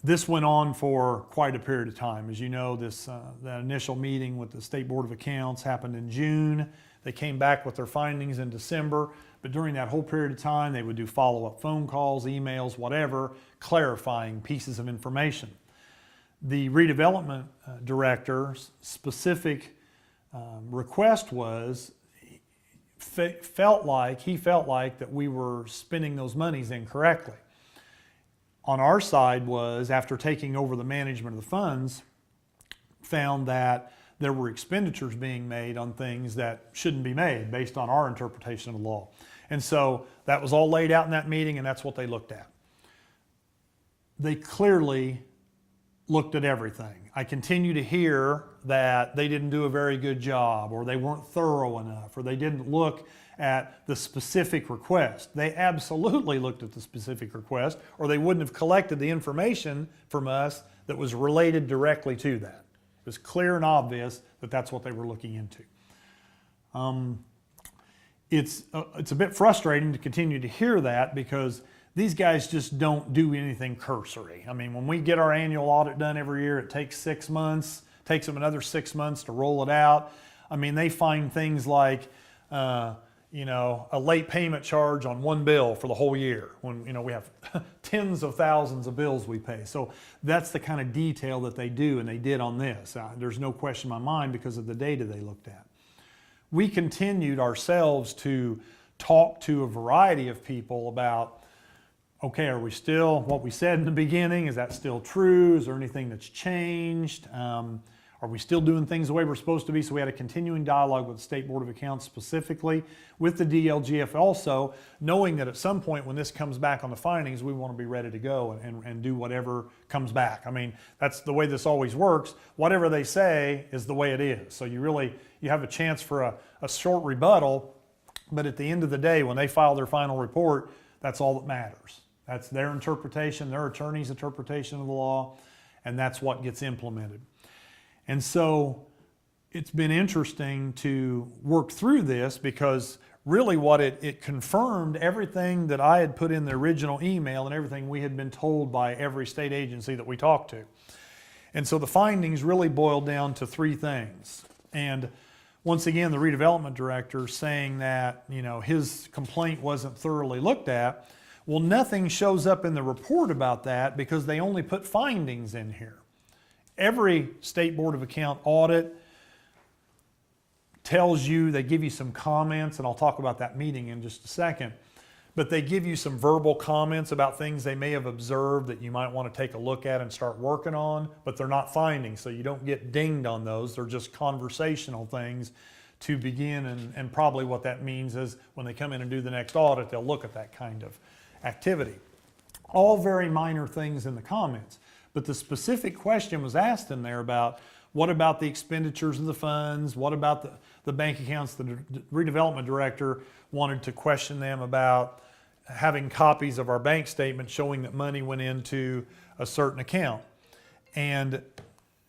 This went on for quite a period of time. As you know, that initial meeting with the State Board of Accounts happened in June. They came back with their findings in December, but during that whole period of time, they would do follow-up phone calls, emails, whatever, clarifying pieces of information. The redevelopment director's specific request was, he felt like that we were spending those monies incorrectly. On our side was, after taking over the management of the funds, found that there were expenditures being made on things that shouldn't be made based on our interpretation of the law. And so that was all laid out in that meeting, and that's what they looked at. They clearly looked at everything. I continue to hear that they didn't do a very good job, or they weren't thorough enough, or they didn't look at the specific request. They absolutely looked at the specific request, or they wouldn't have collected the information from us that was related directly to that. It was clear and obvious that that's what they were looking into. It's a bit frustrating to continue to hear that, because these guys just don't do anything cursory. I mean, when we get our annual audit done every year, it takes 6 months, takes them another 6 months to roll it out. I mean, they find things like, you know, a late payment charge on one bill for the whole year, when, you know, we have tens of thousands of bills we pay. So that's the kind of detail that they do, and they did on this. There's no question in my mind because of the data they looked at. We continued ourselves to talk to a variety of people about, okay, are we still what we said in the beginning? Is that still true? Is there anything that's changed? Are we still doing things the way we're supposed to be? So we had a continuing dialogue with the State Board of Accounts, specifically with the DLGF also, knowing that at some point when this comes back on the findings, we want to be ready to go and do whatever comes back. I mean, that's the way this always works. Whatever they say is the way it is. So you have a chance for a short rebuttal, but at the end of the day, when they file their final report, that's all that matters. That's their interpretation, their attorney's interpretation of the law, and that's what gets implemented. And so it's been interesting to work through this, because really what it confirmed everything that I had put in the original email and everything we had been told by every state agency that we talked to. And so the findings really boiled down to three things. And once again, the redevelopment director saying that, you know, his complaint wasn't thoroughly looked at. Well, nothing shows up in the report about that, because they only put findings in here. Every State Board of Account audit tells you, they give you some comments, and I'll talk about that meeting in just a second, but they give you some verbal comments about things they may have observed that you might want to take a look at and start working on, but they're not findings, so you don't get dinged on those. They're just conversational things to begin, and probably what that means is when they come in and do the next audit, they'll look at that kind of activity. All very minor things in the comments. But the specific question was asked in there about, what about the expenditures of the funds? What about the bank accounts? The redevelopment director wanted to question them about having copies of our bank statement showing that money went into a certain account. And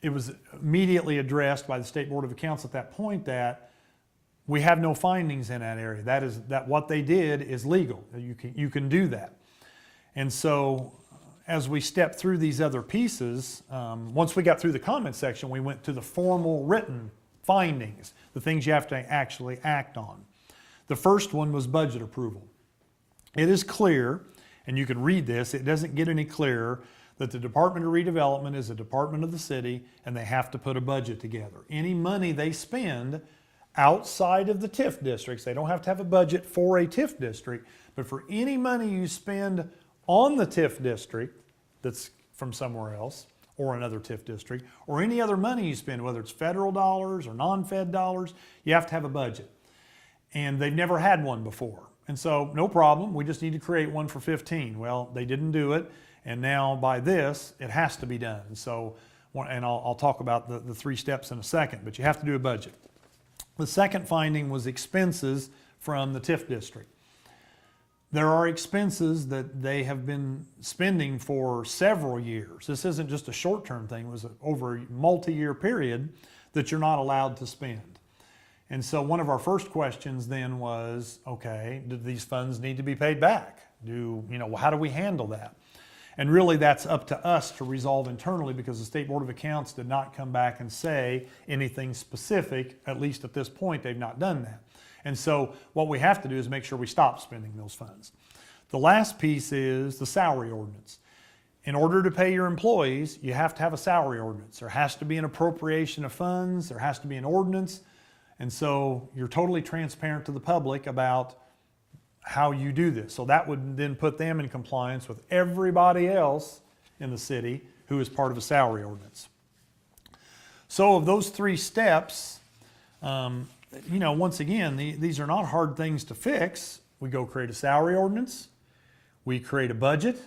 it was immediately addressed by the State Board of Accounts at that point that we have no findings in that area. That what they did is legal. You can do that. And so as we stepped through these other pieces, once we got through the comment section, we went to the formal written findings, the things you have to actually act on. The first one was budget approval. It is clear, and you can read this, it doesn't get any clearer, that the Department of Redevelopment is a department of the city, and they have to put a budget together. Any money they spend outside of the TIF districts, they don't have to have a budget for a TIF district, but for any money you spend on the TIF district that's from somewhere else, or another TIF district, or any other money you spend, whether it's federal dollars or non-fed dollars, you have to have a budget. And they've never had one before. And so, no problem, we just need to create one for 15. Well, they didn't do it, and now by this, it has to be done. So, and I'll talk about the three steps in a second, but you have to do a budget. The second finding was expenses from the TIF district. There are expenses that they have been spending for several years. This isn't just a short-term thing. It was over a multi-year period that you're not allowed to spend. And so one of our first questions then was, okay, do these funds need to be paid back? How do we handle that? And really that's up to us to resolve internally, because the State Board of Accounts did not come back and say anything specific. At least at this point, they've not done that. And so what we have to do is make sure we stop spending those funds. The last piece is the salary ordinance. In order to pay your employees, you have to have a salary ordinance. There has to be an appropriation of funds. There has to be an ordinance. And so you're totally transparent to the public about how you do this. So that would then put them in compliance with everybody else in the city who is part of a salary ordinance. So of those 3 steps, once again, these are not hard things to fix. We go create a salary ordinance, we create a budget,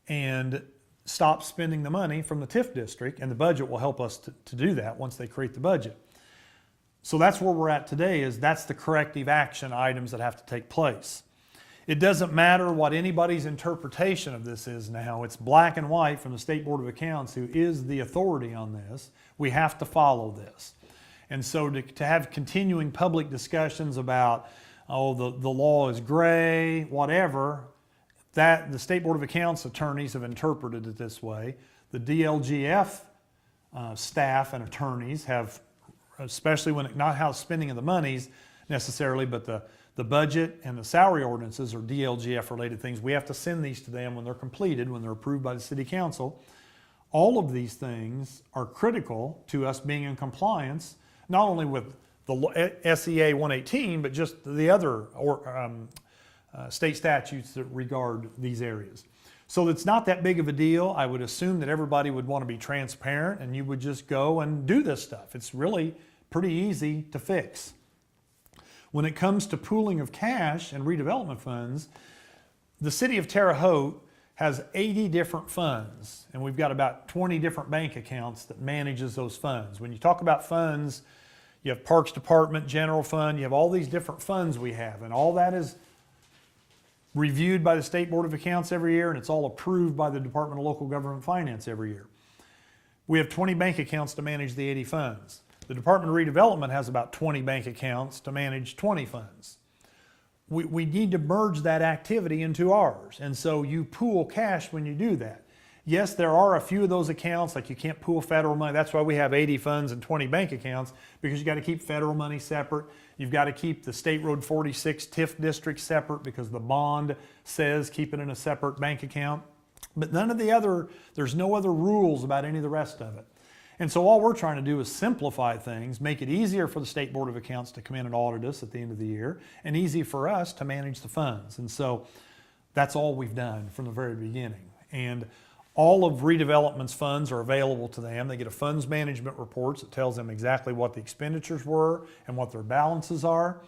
and stop spending the money from the TIF district, and the budget will help us to do that once they create the budget. So that's where we're at today, is that's the corrective action items that have to take place. It doesn't matter what anybody's interpretation of this is now. It's black and white from the State Board of Accounts, who is the authority on this. We have to follow this. And so to have continuing public discussions about, oh, the law is gray, whatever, that the State Board of Accounts attorneys have interpreted it this way. The DLGF staff and attorneys have, especially when not how spending of the monies necessarily, but the budget and the salary ordinances are DLGF related things. We have to send these to them when they're completed, when they're approved by the City Council. All of these things are critical to us being in compliance, not only with the SEA 118, but just the other state statutes that regard these areas. So it's not that big of a deal. I would assume that everybody would want to be transparent and you would just go and do this stuff. It's really pretty easy to fix. When it comes to pooling of cash and redevelopment funds, the city of Terre Haute has 80 different funds, and we've got about 20 different bank accounts that manages those funds. When you talk about funds, you have Parks Department, General Fund, you have all these different funds we have, and all that is reviewed by the State Board of Accounts every year, and it's all approved by the Department of Local Government Finance every year. We have 20 bank accounts to manage the 80 funds. The Department of Redevelopment has about 20 bank accounts to manage 20 funds. We need to merge that activity into ours, and so you pool cash when you do that. Yes, there are a few of those accounts, like you can't pool federal money. That's why we have 80 funds and 20 bank accounts, because you got to keep federal money separate. You've got to keep the State Road 46 TIF district separate, because the bond says keep it in a separate bank account. But there's no other rules about any of the rest of it. And so all we're trying to do is simplify things, make it easier for the State Board of Accounts to come in and audit us at the end of the year, and easy for us to manage the funds. And so that's all we've done from the very beginning. And all of redevelopment's funds are available to them. They get a funds management report that tells them exactly what the expenditures were and what their balances are.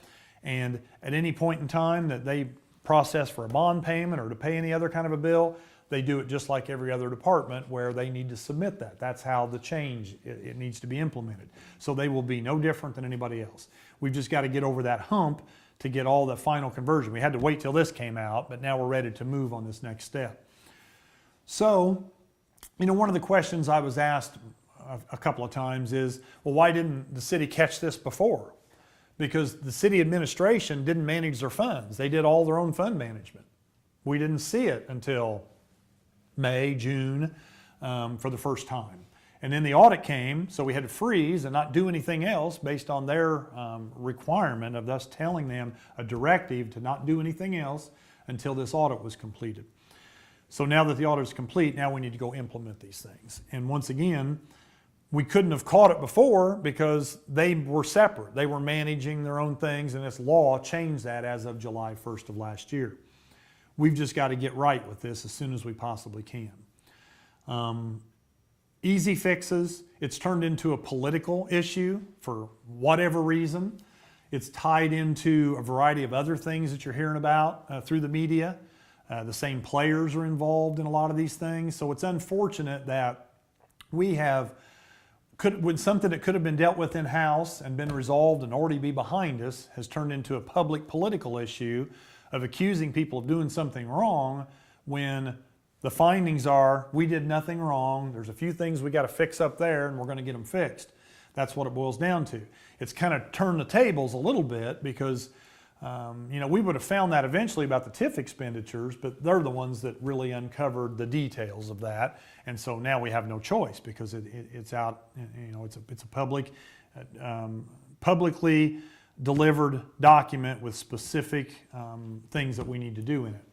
And at any point in time that they process for a bond payment or to pay any other kind of a bill, they do it just like every other department, where they need to submit that. That's how the change, it needs to be implemented. So they will be no different than anybody else. We've just got to get over that hump to get all the final conversion. We had to wait till this came out, but now we're ready to move on this next step. So, one of the questions I was asked a couple of times is, well, why didn't the city catch this before? Because the city administration didn't manage their funds. They did all their own fund management. We didn't see it until May, June, for the first time. And then the audit came, so we had to freeze and not do anything else based on their requirement of us telling them a directive to not do anything else until this audit was completed. So now that the audit is complete, now we need to go implement these things. And once again, we couldn't have caught it before because they were separate. They were managing their own things, and this law changed that as of July 1st of last year. We've just got to get right with this as soon as we possibly can. Easy fixes. It's turned into a political issue for whatever reason. It's tied into a variety of other things that you're hearing about through the media. The same players are involved in a lot of these things. So it's unfortunate that we have, when something that could have been dealt with in-house and been resolved and already be behind us, has turned into a public political issue of accusing people of doing something wrong, when the findings are we did nothing wrong. There's a few things we got to fix up there, and we're going to get them fixed. That's what it boils down to. It's kind of turned the tables a little bit, because You know, we would have found that eventually about the TIF expenditures, but they're the ones that really uncovered the details of that. And so now we have no choice because it's out, you know, it's a publicly delivered document with specific things that we need to do in it.